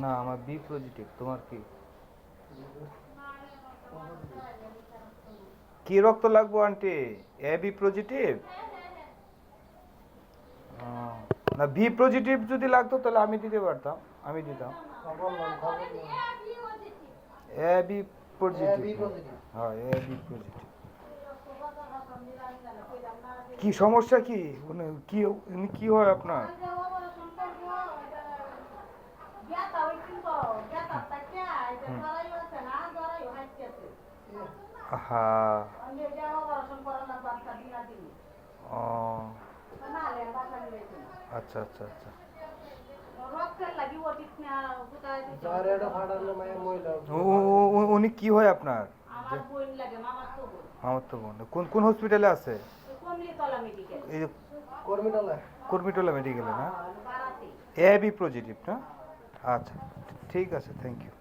না, আমার B positive. তোমার কি কি রক্ত লাগবো আন্টি? A B positive? না, বি পজিটিভ যদি লাগতো তাহলে আমি দিতে পারতাম, আমি দিতাম। A B positive. হ্যাঁ, এ বি পজিটিভ। কি সমস্যা কি? কি হয় আপনার? হ্যাঁ। ও আচ্ছা আচ্ছা আচ্ছা। উনি কি হয় আপনার? আমার তো বোন। কোন কোন হসপিটালে আছে? এই যে কর্মীটোলা মেডিকেলে না? এ বি পজিটিভ না? আচ্ছা, ঠিক আছে, থ্যাংক ইউ।